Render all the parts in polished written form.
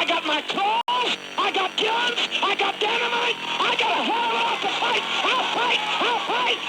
I got my clothes, I got guns, I got dynamite, I got a hell of a lot to fight. I'll fight, I'll fight,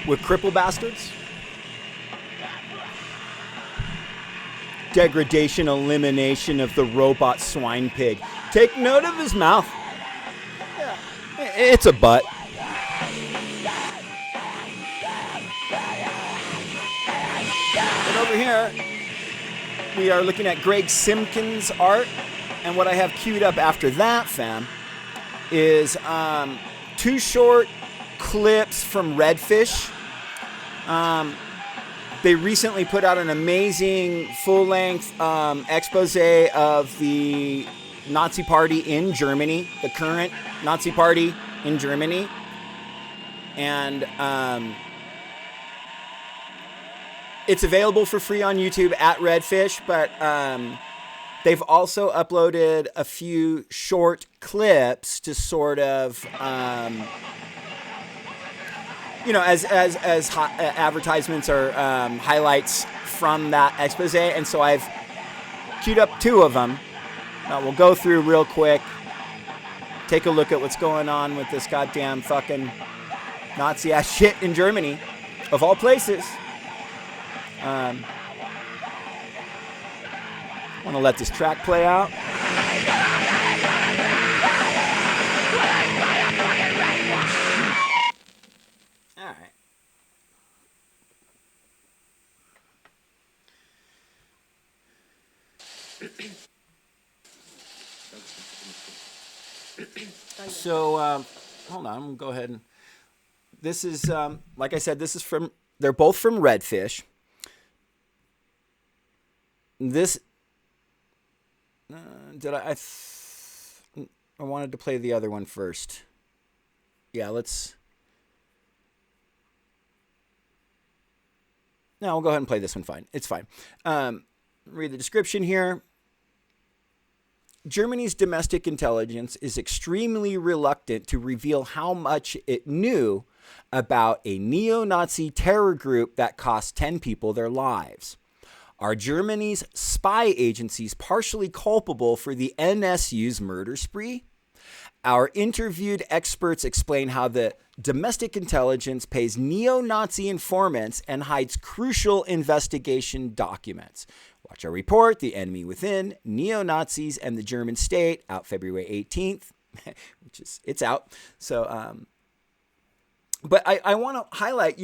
with cripple bastards. Degradation, elimination of the robot swine pig. Take note of his mouth. Yeah. It's a butt. And over here, we are looking at Greg Simkins' art. And what I have queued up after that, fam, is 2 short clips from Redfish. They recently put out an amazing full-length expose of the Nazi Party in Germany, the current Nazi Party in Germany. And it's available for free on YouTube at Redfish, but they've also uploaded a few short clips to sort of... as advertisements or highlights from that expose. And so I've queued up 2 of them. We'll go through real quick. Take a look at what's going on with this goddamn fucking Nazi-ass shit in Germany, of all places. Want to let this track play out. So, hold on, I'm going to go ahead and... This is, like I said, they're both from Redfish. This... I wanted to play the other one first. Yeah, let's... No, we'll go ahead and play this one fine. It's fine. Read the description here. Germany's domestic intelligence is extremely reluctant to reveal how much it knew about a neo-Nazi terror group that cost 10 people their lives. Are Germany's spy agencies partially culpable for the NSU's murder spree? Our interviewed experts explain how the domestic intelligence pays neo-Nazi informants and hides crucial investigation documents. Watch our report, The Enemy Within, Neo-Nazis and the German State, out February 18th, it's out. So, but I want to highlight,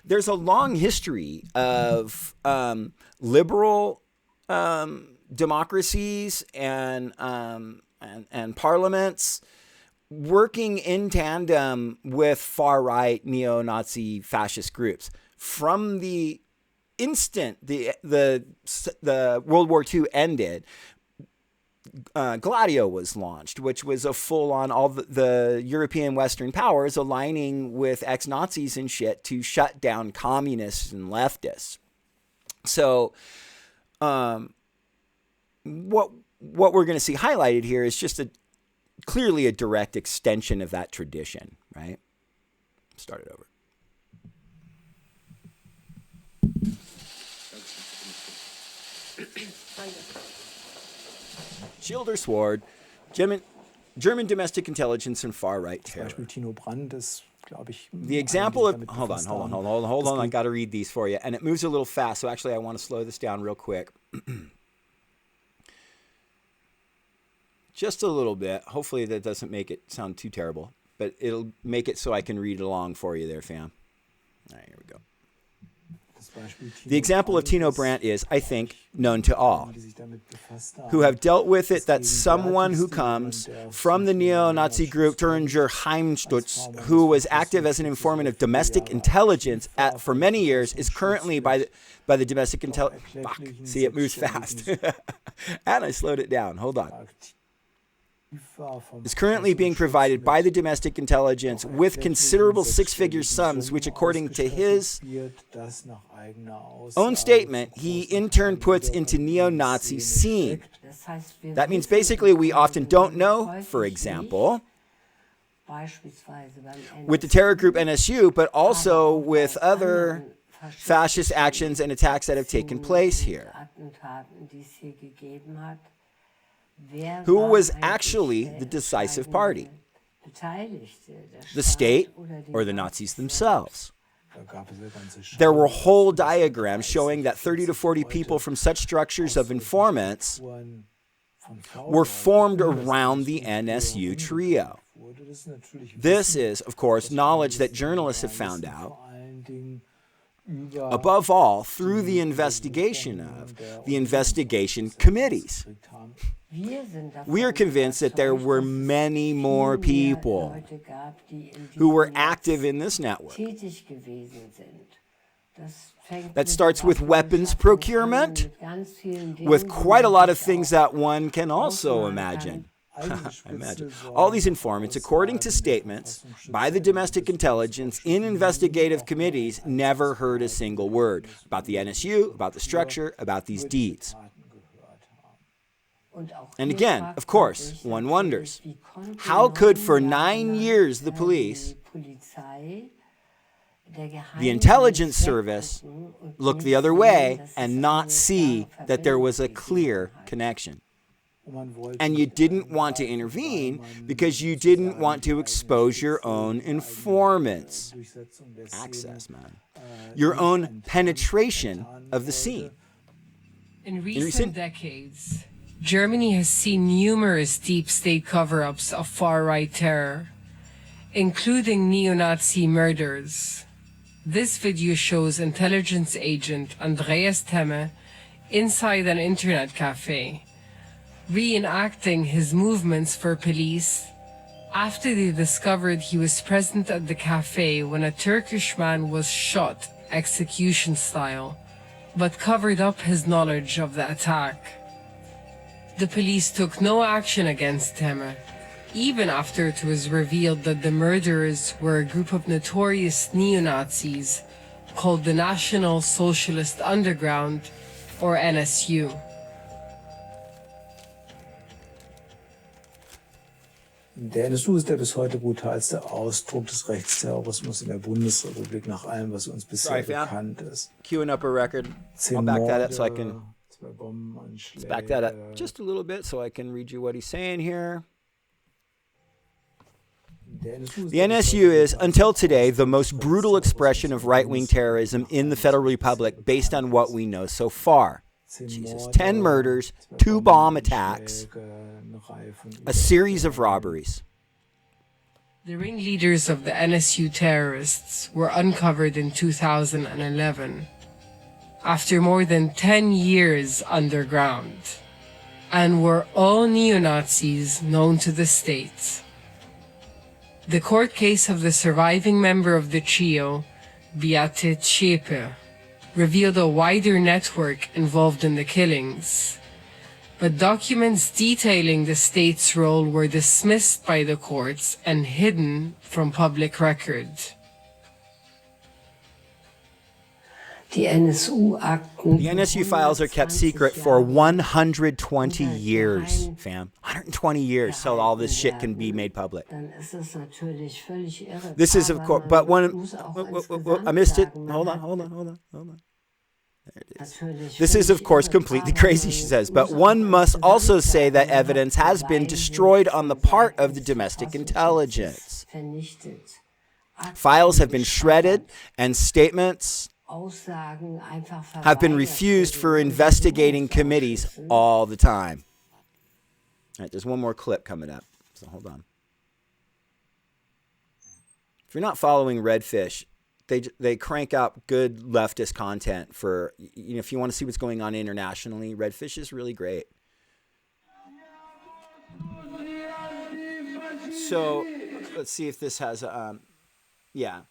there's a long history of liberal democracies and parliaments working in tandem with far-right neo-Nazi fascist groups. From the instant the World War II ended, Gladio was launched, which was a full-on all the European Western powers aligning with ex-Nazis and shit to shut down communists and leftists. So, what we're going to see highlighted here is just clearly a direct extension of that tradition, right? Start it over. Shield or sword, German domestic intelligence and far-right terror. The example of... Hold on. I got to read these for you. And it moves a little fast, so actually I want to slow this down real quick. Just a little bit. Hopefully that doesn't make it sound too terrible. but it'll make it so I can read along for you there, fam. All right, here we go. The example of Tino Brandt is, I think, known to all who have dealt with it, that someone who comes from the neo-Nazi group Thüringer Heimsturz, who was active as an informant of domestic intelligence for many years, is currently by the domestic intelligence. See, it moves fast. And I slowed it down. Hold on. Is currently being provided by the domestic intelligence with considerable six-figure sums, which, according to his own statement, he in turn puts into neo-Nazi scene. That means basically we often don't know, for example, with the terror group NSU, but also with other fascist actions and attacks that have taken place here. Who was actually the decisive party? The state or the Nazis themselves? There were whole diagrams showing that 30 to 40 people from such structures of informants were formed around the NSU trio. This is, of course, knowledge that journalists have found out, above all, through the investigation of the investigation committees. We are convinced that there were many more people who were active in this network. That starts with weapons procurement, with quite a lot of things that one can also imagine. All these informants, according to statements by the domestic intelligence in investigative committees, never heard a single word about the NSU, about the structure, about these deeds. And again, of course, one wonders, how could for 9 years the police, the intelligence service, look the other way and not see that there was a clear connection? And you didn't want to intervene because you didn't want to expose your own informants. Access, man. Your own penetration of the scene. In recent decades, Germany has seen numerous deep state cover-ups of far-right terror, including neo-Nazi murders. This video shows intelligence agent Andreas Temme inside an internet cafe, reenacting his movements for police after they discovered he was present at the cafe when a Turkish man was shot execution style, but covered up his knowledge of the attack. The police took no action against Temme, even after it was revealed that the murderers were a group of notorious neo-Nazis called the National Socialist Underground, or NSU. Der NSU ist der bis heute brutalste Ausdruck des Rechtsterrorismus in der Bundesrepublik, nach allem, was uns bisher bekannt ist. Queuing up a record. I'll back that up so I can... Let's back that up just a little bit so I can read you what he's saying here. The NSU is, until today, the most brutal expression of right-wing terrorism in the Federal Republic based on what we know so far. Jesus. 10 murders, 2 bomb attacks, a series of robberies. The ringleaders of the NSU terrorists were uncovered in 2011, after more than 10 years underground, and were all neo-Nazis known to the state. The court case of the surviving member of the trio, Beate Zschäpe, revealed a wider network involved in the killings, but documents detailing the state's role were dismissed by the courts and hidden from public record. The NSU files are kept secret for 120 years, fam. 120 years till all this shit can be made public. This is, of course, but one, I missed it. Hold on. There it is. This is, of course, completely crazy, she says, but one must also say that evidence has been destroyed on the part of the domestic intelligence. Files have been shredded and statements have been refused for investigating committees all the time. All right, there's one more clip coming up, so hold on. If you're not following Redfish, they crank out good leftist content for, if you want to see what's going on internationally, Redfish is really great. So let's see if this has yeah.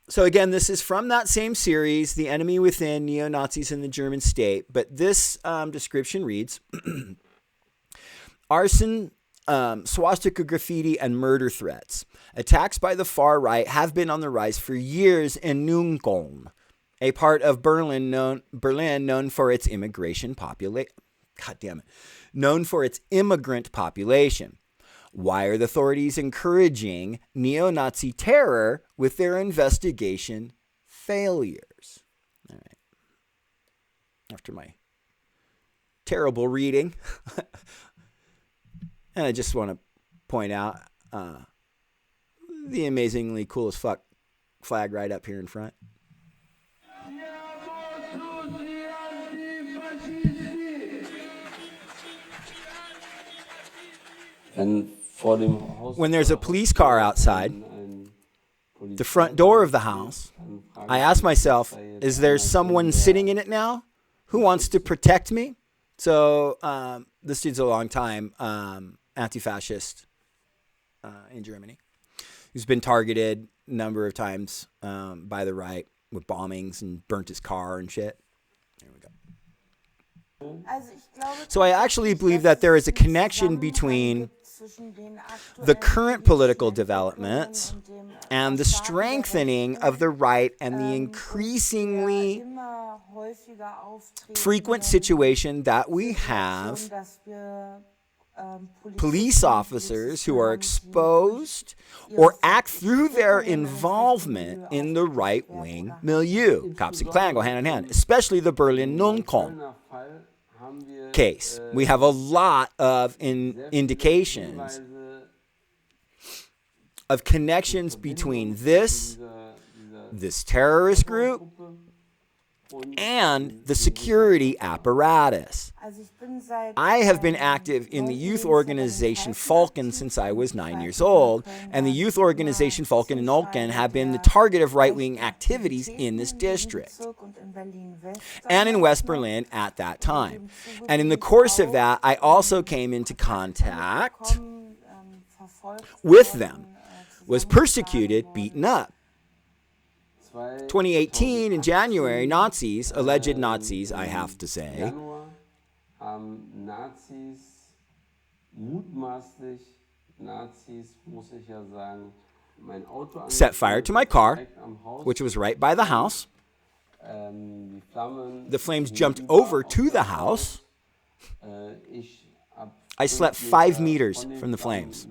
So again, this is from that same series, The Enemy Within, Neo-Nazis in the German State. But this description reads, arson, swastika graffiti, and murder threats. Attacks by the far right have been on the rise for years in Neukölln, a part of Berlin known for its immigration population. God damn it. Known for its immigrant population. Why are the authorities encouraging neo-Nazi terror with their investigation failures? All right. After my terrible reading. And I just want to point out the amazingly cool as fuck flag right up here in front. When there's a police car outside the front door of the house, I ask myself, is there someone sitting in it now who wants to protect me? So this dude's a long time anti-fascist in Germany, who's been targeted a number of times by the right with bombings and burnt his car and shit. There we go. So I actually believe that there is a connection between the current political developments and the strengthening of the right and the increasingly frequent situation that we have police officers who are exposed or act through their involvement in the right-wing milieu. Cops and Klan go hand in hand, especially the Berlin-Neukölln case. We have a lot of indications of connections between this terrorist group and the security apparatus. I have been active in the youth organization Falken since I was 9 years old, and the youth organization Falken and Neukölln have been the target of right-wing activities in this district and in West Berlin at that time. And in the course of that, I also came into contact with them, was persecuted, beaten up. 2018 in January, alleged Nazis, I have to say, set fire to my car, which was right by the house. The flames jumped over to the house. I slept 5 meters from the flames.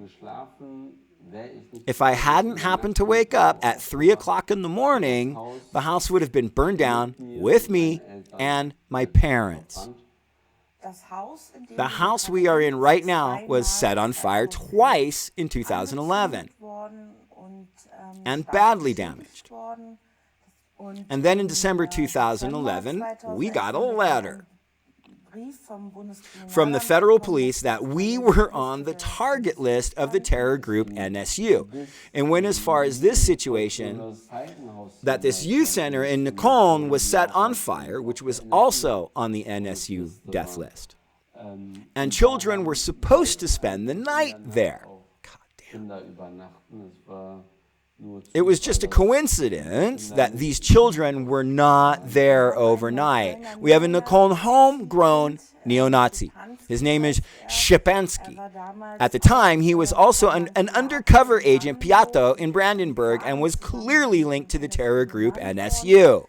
If I hadn't happened to wake up at 3 o'clock in the morning, the house would have been burned down with me and my parents. The house we are in right now was set on fire twice in 2011 and badly damaged. And then in December 2011, we got a letter from the federal police that we were on the target list of the terror group NSU. And went as far as this situation, that this youth center in Neukölln was set on fire, which was also on the NSU death list. And children were supposed to spend the night there. God damn. It was just a coincidence that these children were not there overnight. We have a Neukölln homegrown neo-Nazi. His name is Szczepanski. At the time, he was also an undercover agent, Piatto, in Brandenburg, and was clearly linked to the terror group NSU.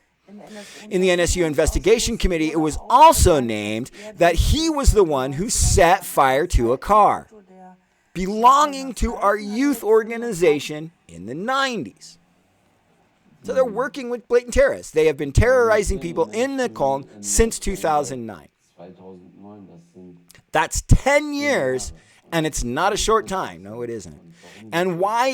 In the NSU investigation committee, it was also named that he was the one who set fire to a car belonging to our youth organization in the 90s. So they're working with blatant terrorists. They have been terrorizing people in Neukölln since 2009. That's 10 years, and it's not a short time. No, it isn't. And why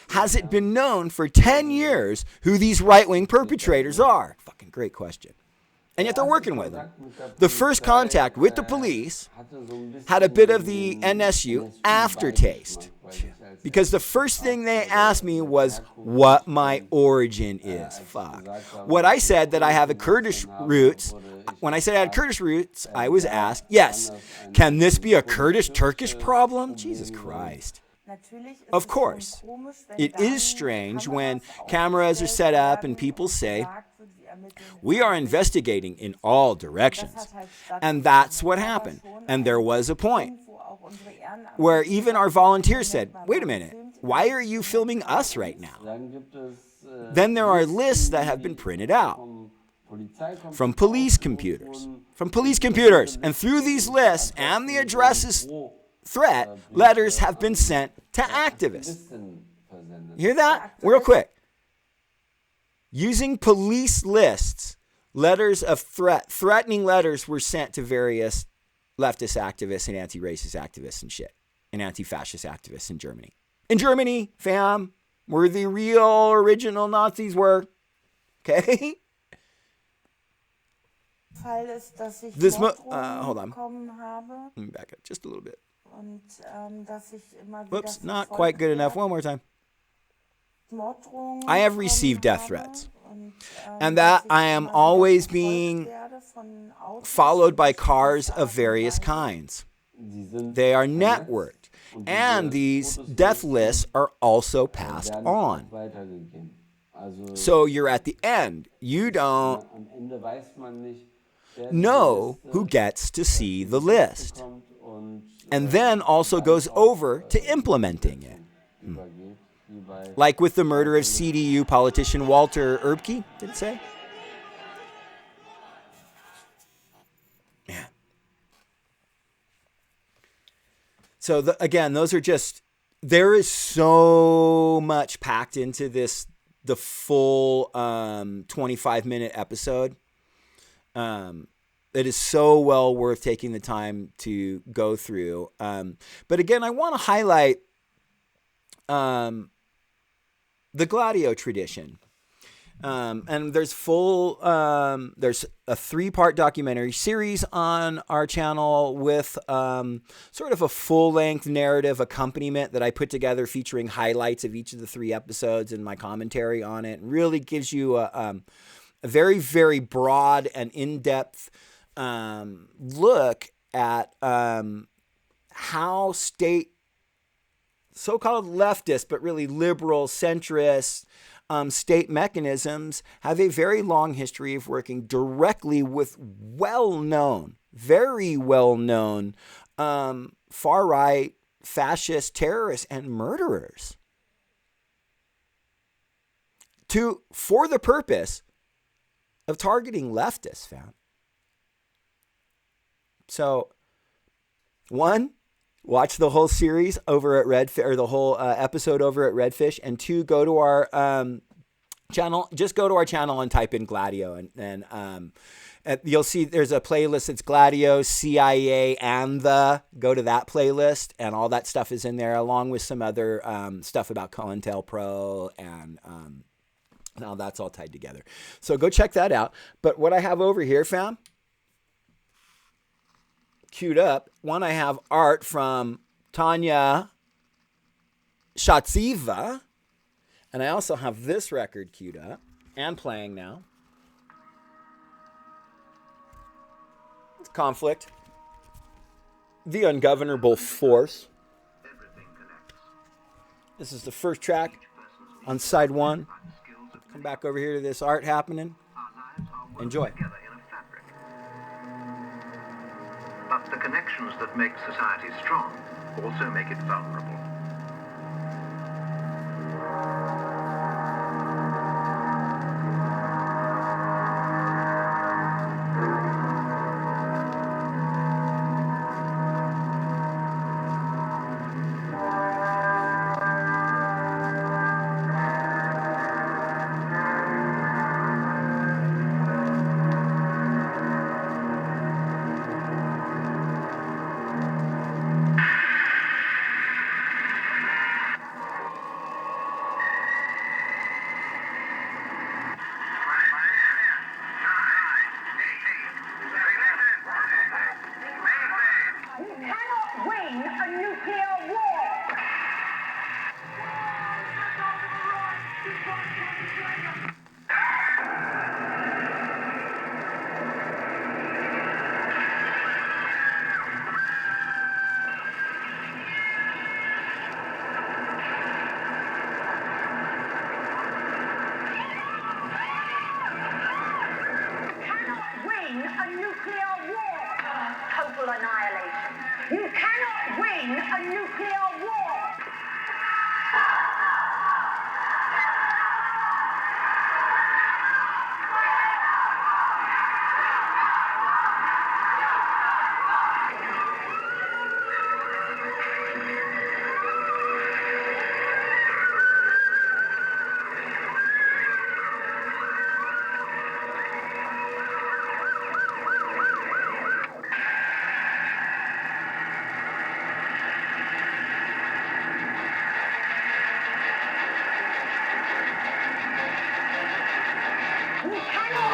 has it been known for 10 years who these right-wing perpetrators are? Fucking great question. and yet they're working with them. The first contact with the police had a bit of the NSU aftertaste, because the first thing they asked me was what my origin is. Fuck. What I said that I have a Kurdish roots. When I said I had Kurdish roots, I was asked, yes, can this be a Kurdish-Turkish problem? Jesus Christ. Of course. It is strange when cameras are set up and people say, we are investigating in all directions. And that's what happened. And there was a point where even our volunteers said, wait a minute, why are you filming us right now? Then there are lists that have been printed out from police computers. And through these lists and the addresses threat, letters have been sent to activists. You hear that? Real quick. Using police lists, letters of threatening letters were sent to various leftist activists and anti-racist activists and shit, and anti-fascist activists in Germany. In Germany, fam, where the real original Nazis were. Okay? Hold on. Let me back up just a little bit. Whoops, not quite good enough. One more time. I have received death threats, and that I am always being followed by cars of various kinds. They are networked, and these death lists are also passed on. So you're at the end. You don't know who gets to see the list, and then also goes over to implementing it. Like with the murder of CDU politician Walter Erbke, did it say? Yeah. So again, those are just, there is so much packed into this, the full 25-minute episode. It is so well worth taking the time to go through. But again, I want to highlight the Gladio tradition. And there's there's a 3-part documentary series on our channel with sort of a full-length narrative accompaniment that I put together featuring highlights of each of the 3 episodes and my commentary on it. It really gives you a very, very broad and in-depth look at how so-called leftist, but really liberal, centrist state mechanisms have a very long history of working directly with very well-known far-right fascist terrorists and murderers for the purpose of targeting leftists, fam. So, 1, watch the whole series over at Redfish, or the whole episode over at Redfish. And 2, go to our channel. Just go to our channel and type in Gladio, and you'll see there's a playlist. It's Gladio, CIA, and go to that playlist, and all that stuff is in there, along with some other stuff about COINTELPRO, and now that's all tied together. So go check that out. But what I have over here, fam, queued up. One, I have art from Tanya Shatsiva, and I also have this record queued up and playing now. It's Conflict, The Ungovernable Force. This is the first track on side 1. Come back over here to this art happening. Enjoy. But the connections that make society strong also make it vulnerable. Win a nuclear war. Total annihilation. You cannot win a nuclear war. You cannot